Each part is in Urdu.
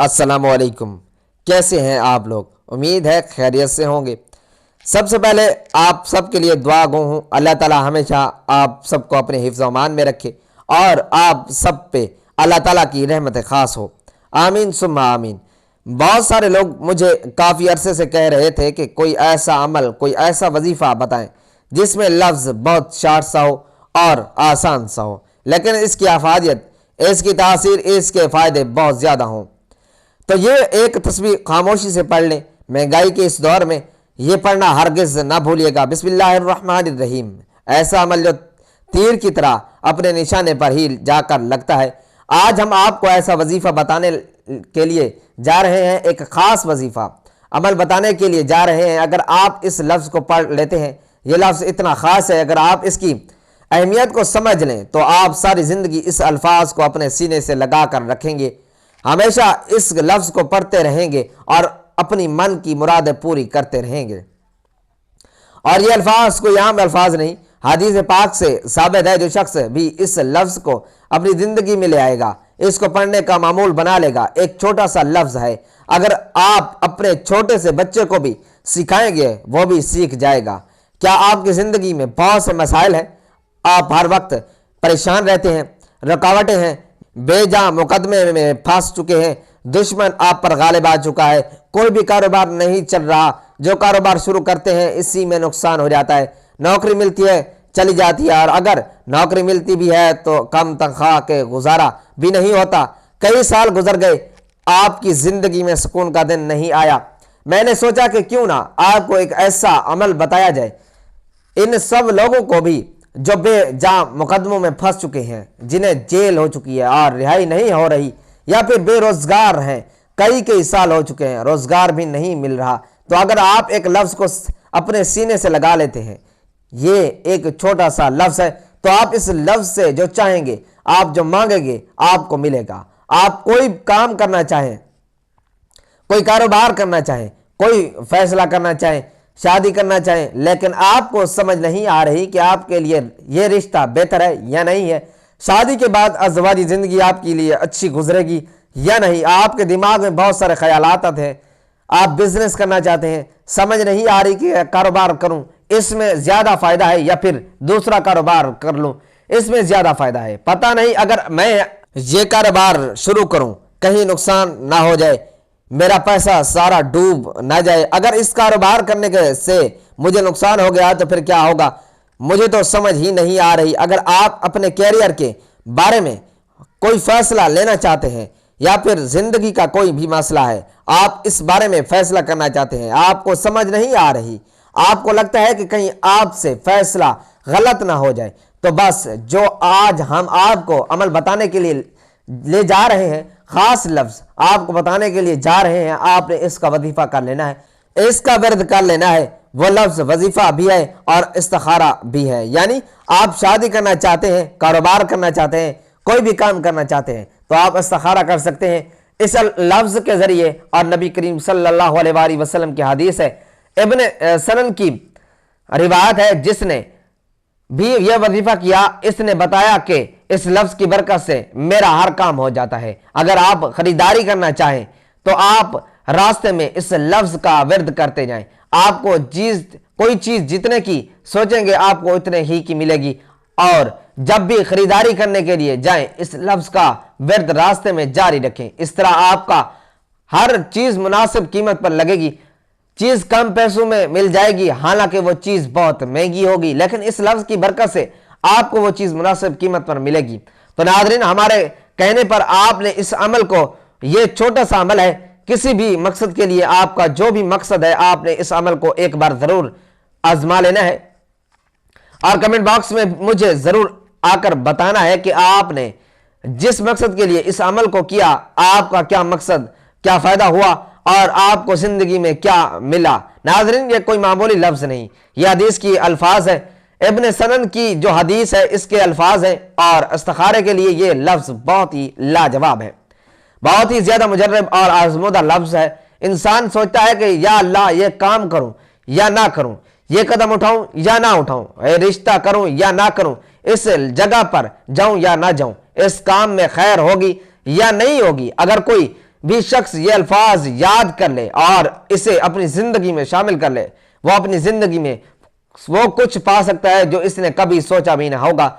السلام علیکم، کیسے ہیں آپ لوگ؟ امید ہے خیریت سے ہوں گے۔ سب سے پہلے آپ سب کے لیے دعا گو ہوں، اللہ تعالیٰ ہمیشہ آپ سب کو اپنے حفظ و امان میں رکھے اور آپ سب پہ اللہ تعالیٰ کی رحمت خاص ہو، آمین ثم آمین۔ بہت سارے لوگ مجھے کافی عرصے سے کہہ رہے تھے کہ کوئی ایسا عمل، کوئی ایسا وظیفہ بتائیں جس میں لفظ بہت شارٹ سا ہو اور آسان سا ہو، لیکن اس کی افادیت، اس کی تاثیر، اس کے فائدے بہت زیادہ ہوں۔ تو یہ ایک تسبیح خاموشی سے پڑھ لیں۔ مہنگائی کے اس دور میں یہ پڑھنا ہرگز نہ بھولیے گا، بسم اللہ الرحمن الرحیم۔ ایسا عمل جو تیر کی طرح اپنے نشانے پر ہی جا کر لگتا ہے۔ آج ہم آپ کو ایسا وظیفہ بتانے کے لیے جا رہے ہیں، ایک خاص وظیفہ عمل بتانے کے لیے جا رہے ہیں۔ اگر آپ اس لفظ کو پڑھ لیتے ہیں، یہ لفظ اتنا خاص ہے، اگر آپ اس کی اہمیت کو سمجھ لیں تو آپ ساری زندگی اس الفاظ کو اپنے سینے سے لگا کر رکھیں گے، ہمیشہ اس لفظ کو پڑھتے رہیں گے اور اپنی من کی مرادیں پوری کرتے رہیں گے۔ اور یہ الفاظ کوئی عام الفاظ نہیں، حدیث پاک سے ثابت ہے۔ جو شخص بھی اس لفظ کو اپنی زندگی میں لے آئے گا، اس کو پڑھنے کا معمول بنا لے گا، ایک چھوٹا سا لفظ ہے، اگر آپ اپنے چھوٹے سے بچے کو بھی سکھائیں گے وہ بھی سیکھ جائے گا۔ کیا آپ کی زندگی میں بہت سے مسائل ہیں؟ آپ ہر وقت پریشان رہتے ہیں، رکاوٹیں ہیں، بے جا مقدمے میں پھنس چکے ہیں، دشمن آپ پر غالب آ چکا ہے، کوئی بھی کاروبار نہیں چل رہا، جو کاروبار شروع کرتے ہیں اسی میں نقصان ہو جاتا ہے، نوکری ملتی ہے چلی جاتی ہے، اور اگر نوکری ملتی بھی ہے تو کم تنخواہ کے گزارا بھی نہیں ہوتا، کئی سال گزر گئے، آپ کی زندگی میں سکون کا دن نہیں آیا۔ میں نے سوچا کہ کیوں نہ آپ کو ایک ایسا عمل بتایا جائے، ان سب لوگوں کو بھی جو بے جا مقدموں میں پھنس چکے ہیں، جنہیں جیل ہو چکی ہے اور رہائی نہیں ہو رہی، یا پھر بے روزگار ہیں، کئی سال ہو چکے ہیں، روزگار بھی نہیں مل رہا۔ تو اگر آپ ایک لفظ کو اپنے سینے سے لگا لیتے ہیں، یہ ایک چھوٹا سا لفظ ہے، تو آپ اس لفظ سے جو چاہیں گے، آپ جو مانگیں گے آپ کو ملے گا۔ آپ کوئی کام کرنا چاہیں، کوئی کاروبار کرنا چاہیں، کوئی فیصلہ کرنا چاہیں، شادی کرنا چاہیں، لیکن آپ کو سمجھ نہیں آ رہی کہ آپ کے لیے یہ رشتہ بہتر ہے یا نہیں ہے، شادی کے بعد ازدواجی زندگی آپ کے لیے اچھی گزرے گی یا نہیں، آپ کے دماغ میں بہت سارے خیالات آتے ہیں، آپ بزنس کرنا چاہتے ہیں، سمجھ نہیں آ رہی کہ کاروبار کروں، اس میں زیادہ فائدہ ہے یا پھر دوسرا کاروبار کر لوں، اس میں زیادہ فائدہ ہے، پتہ نہیں اگر میں یہ کاروبار شروع کروں کہیں نقصان نہ ہو جائے، میرا پیسہ سارا ڈوب نہ جائے، اگر اس کاروبار کرنے سے مجھے نقصان ہو گیا تو پھر کیا ہوگا، مجھے تو سمجھ ہی نہیں آ رہی۔ اگر آپ اپنے کیریئر کے بارے میں کوئی فیصلہ لینا چاہتے ہیں یا پھر زندگی کا کوئی بھی مسئلہ ہے، آپ اس بارے میں فیصلہ کرنا چاہتے ہیں، آپ کو سمجھ نہیں آ رہی، آپ کو لگتا ہے کہ کہیں آپ سے فیصلہ غلط نہ ہو جائے، تو بس جو آج ہم آپ کو عمل بتانے کے لیے لے جا رہے ہیں، خاص لفظ آپ کو بتانے کے لیے جا رہے ہیں، آپ نے اس کا وظیفہ کر لینا ہے، اس کا ورد کر لینا ہے۔ وہ لفظ وظیفہ بھی ہے اور استخارہ بھی ہے، یعنی آپ شادی کرنا چاہتے ہیں، کاروبار کرنا چاہتے ہیں، کوئی بھی کام کرنا چاہتے ہیں تو آپ استخارہ کر سکتے ہیں اس لفظ کے ذریعے۔ اور نبی کریم صلی اللہ علیہ وآلہ وسلم کی حدیث ہے، ابن سنن کی روایت ہے، جس نے بھی یہ وظیفہ کیا، اس نے بتایا کہ اس لفظ کی برکت سے میرا ہر کام ہو جاتا ہے۔ اگر آپ خریداری کرنا چاہیں تو آپ راستے میں اس لفظ کا ورد کرتے جائیں، آپ کو کوئی چیز جتنے کی سوچیں گے آپ کو اتنے ہی کی ملے گی، اور جب بھی خریداری کرنے کے لیے جائیں اس لفظ کا ورد راستے میں جاری رکھیں، اس طرح آپ کا ہر چیز مناسب قیمت پر لگے گی، چیز کم پیسوں میں مل جائے گی، حالانکہ وہ چیز بہت مہنگی ہوگی، لیکن اس لفظ کی برکت سے آپ کو وہ چیز مناسب قیمت پر ملے گی۔ تو ناظرین، ہمارے کہنے پر آپ نے اس عمل کو، یہ چھوٹا سا عمل ہے، کسی بھی مقصد کے لیے آپ کا جو بھی مقصد ہے، آپ نے اس عمل کو ایک بار ضرور آزما لینا ہے، اور کمنٹ باکس میں مجھے ضرور آ کر بتانا ہے کہ آپ نے جس مقصد کے لیے اس عمل کو کیا، آپ کا کیا مقصد، کیا فائدہ ہوا اور آپ کو زندگی میں کیا ملا۔ ناظرین، یہ کوئی معمولی لفظ نہیں، یہ حدیث کی الفاز ہے، ابن سنن کی جو حدیث ہے اس کے الفاظ ہیں، اور استخارے کے لیے یہ لفظ بہت ہی لاجواب ہے، بہت ہی زیادہ مجرب اور آزمودہ لفظ ہے۔ انسان سوچتا ہے کہ یا اللہ یہ کام کروں یا نہ کروں، یہ قدم اٹھاؤں یا نہ اٹھاؤں، یہ رشتہ کروں یا نہ کروں، اس جگہ پر جاؤں یا نہ جاؤں، اس کام میں خیر ہوگی یا نہیں ہوگی۔ اگر کوئی بھی شخص یہ الفاظ یاد کر لے اور اسے اپنی زندگی میں شامل کر لے، وہ اپنی زندگی میں وہ کچھ پا سکتا ہے جو اس نے کبھی سوچا بھی نہ ہوگا۔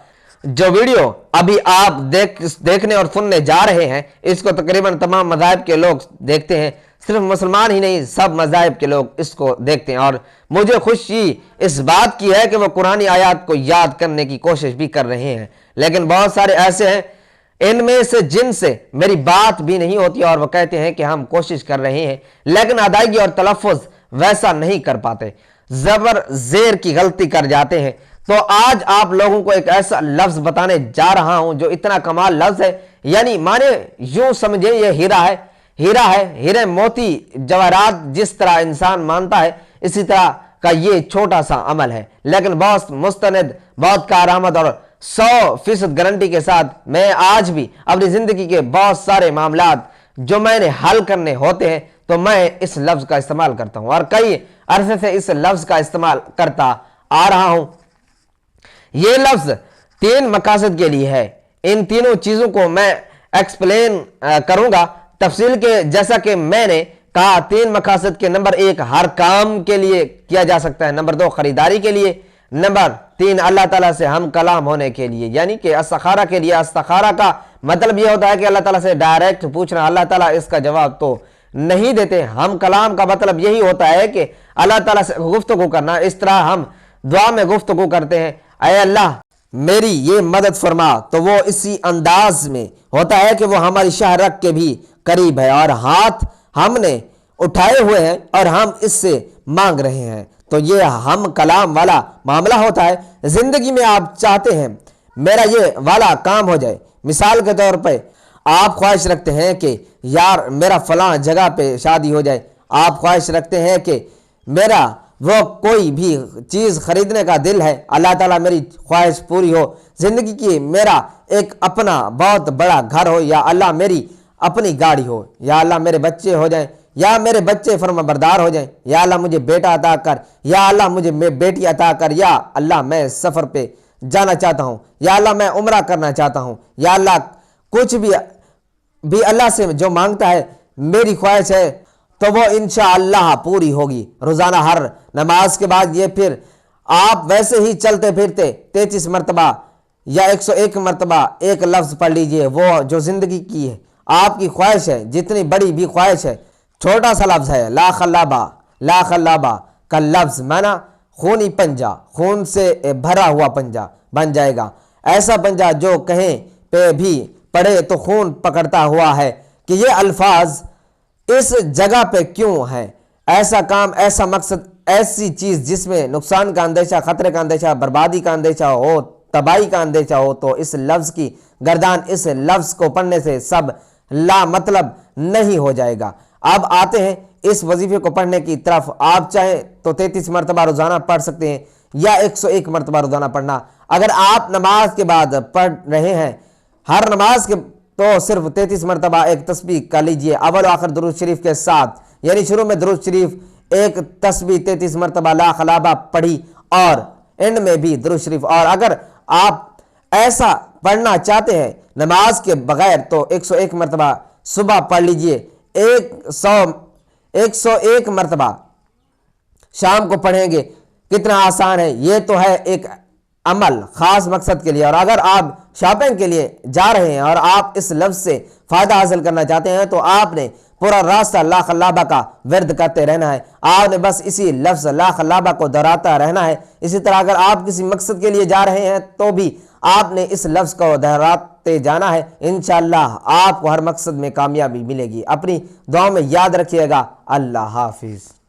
جو ویڈیو ابھی آپ دیکھنے اور سننے جا رہے ہیں، اس کو تقریباً تمام مذاہب کے لوگ دیکھتے ہیں، صرف مسلمان ہی نہیں، سب مذاہب کے لوگ اس کو دیکھتے ہیں، اور مجھے خوشی اس بات کی ہے کہ وہ قرآنی آیات کو یاد کرنے کی کوشش بھی کر رہے ہیں، لیکن بہت سارے ایسے ہیں ان میں سے جن سے میری بات بھی نہیں ہوتی اور وہ کہتے ہیں کہ ہم کوشش کر رہے ہیں لیکن ادائیگی اور تلفظ ویسا نہیں کر پاتے، زبر زیر کی غلطی کر جاتے ہیں۔ تو آج آپ لوگوں کو ایک ایسا لفظ بتانے جا رہا ہوں جو اتنا کمال لفظ ہے، یعنی مانے یوں سمجھیں یہ ہیرا ہے، ہیرے موتی جواہرات جس طرح انسان مانتا ہے اسی طرح کا یہ چھوٹا سا عمل ہے، لیکن بہت مستند، بہت کارآمد اور 100% گارنٹی کے ساتھ میں آج بھی اپنی زندگی کے بہت سارے معاملات جو میں نے حل کرنے ہوتے ہیں تو میں اس لفظ کا استعمال کرتا ہوں اور کئی عرصے سے اس لفظ کا استعمال کرتا آ رہا ہوں۔ یہ لفظ 3 مقاصد کے لیے ہے، ان تینوں چیزوں کو میں ایکسپلین کروں گا تفصیل کے، جیسا کہ میں نے کہا 3 مقاصد کے نمبر 1 ہر کام کے لیے کیا جا سکتا ہے، نمبر 2 خریداری کے لیے، نمبر 3 اللہ تعالیٰ سے ہم کلام ہونے کے لیے، یعنی کہ استخارہ کے لیے۔ استخارہ کا مطلب یہ ہوتا ہے کہ اللہ تعالیٰ سے ڈائریکٹ پوچھنا، اللہ تعالیٰ اس کا جواب تو نہیں دیتے۔ ہم کلام کا مطلب یہی ہوتا ہے کہ اللہ تعالیٰ سے گفتگو کرنا، اس طرح ہم دعا میں گفتگو کرتے ہیں، اے اللہ میری یہ مدد فرما، تو وہ اسی انداز میں ہوتا ہے کہ وہ ہماری شاہ رکھ کے بھی قریب ہے اور ہاتھ ہم نے اٹھائے ہوئے ہیں اور ہم اس سے مانگ رہے ہیں، تو یہ ہم کلام والا معاملہ ہوتا ہے۔ زندگی میں آپ چاہتے ہیں میرا یہ والا کام ہو جائے، مثال کے طور پہ آپ خواہش رکھتے ہیں کہ یار میرا فلاں جگہ پہ شادی ہو جائے، آپ خواہش رکھتے ہیں کہ میرا وہ کوئی بھی چیز خریدنے کا دل ہے، اللہ تعالیٰ میری خواہش پوری ہو، زندگی کی میرا ایک اپنا بہت بڑا گھر ہو، یا اللہ میری اپنی گاڑی ہو، یا اللہ میرے بچے ہو جائیں، یا میرے بچے فرما بردار ہو جائیں، یا اللہ مجھے بیٹا عطا کر، یا اللہ مجھے بیٹی عطا کر، یا اللہ میں سفر پہ جانا چاہتا ہوں، یا اللہ میں عمرہ کرنا چاہتا ہوں، یا اللہ کچھ بھی اللہ سے جو مانگتا ہے میری خواہش ہے تو وہ انشاءاللہ پوری ہوگی۔ روزانہ ہر نماز کے بعد یہ پھر آپ ویسے ہی چلتے پھرتے 33 مرتبہ یا 101 مرتبہ ایک لفظ پڑھ لیجئے، وہ جو زندگی کی ہے آپ کی خواہش ہے، جتنی بڑی بھی خواہش ہے، چھوٹا سا لفظ ہے لا خلابہ کا لفظ مانا خونی پنجہ، خون سے بھرا ہوا پنجہ بن جائے گا، ایسا پنجہ جو کہیں پہ بھی پڑے تو خون پکڑتا ہوا ہے کہ یہ الفاظ اس جگہ پہ کیوں ہے، ایسا کام، ایسا مقصد، ایسی چیز جس میں نقصان کا اندیشہ، خطرے کا اندیشہ، بربادی کا اندیشہ ہو، تباہی کا اندیشہ ہو، تو اس لفظ کی گردان اس لفظ کو پڑھنے سے سب لا مطلب نہیں ہو جائے گا۔ اب آتے ہیں اس وظیفے کو پڑھنے کی طرف۔ آپ چاہیں تو 33 مرتبہ روزانہ پڑھ سکتے ہیں یا 101 مرتبہ روزانہ پڑھنا۔ اگر آپ نماز کے بعد پڑھ رہے ہیں ہر نماز کے تو صرف 33 مرتبہ ایک تسبیح کر لیجئے اول و آخر درود شریف کے ساتھ، یعنی شروع میں درود شریف ایک تسبیح 33 مرتبہ لا خلابہ پڑھی اور اینڈ میں بھی درود شریف، اور اگر آپ ایسا پڑھنا چاہتے ہیں نماز کے بغیر تو 101 مرتبہ صبح پڑھ لیجئے، 101 مرتبہ شام کو پڑھیں گے۔ کتنا آسان ہے، یہ تو ہے ایک عمل خاص مقصد کے لیے۔ اور اگر آپ شاپنگ کے لیے جا رہے ہیں اور آپ اس لفظ سے فائدہ حاصل کرنا چاہتے ہیں تو آپ نے پورا راستہ لا خلابہ کا ورد کرتے رہنا ہے، آپ نے بس اسی لفظ لا خلابہ کو دہراتا رہنا ہے۔ اسی طرح اگر آپ کسی مقصد کے لیے جا رہے ہیں تو بھی آپ نے اس لفظ کو دہراتے جانا ہے، انشاءاللہ آپ کو ہر مقصد میں کامیابی ملے گی۔ اپنی دعاؤں میں یاد رکھیے گا۔ اللہ حافظ۔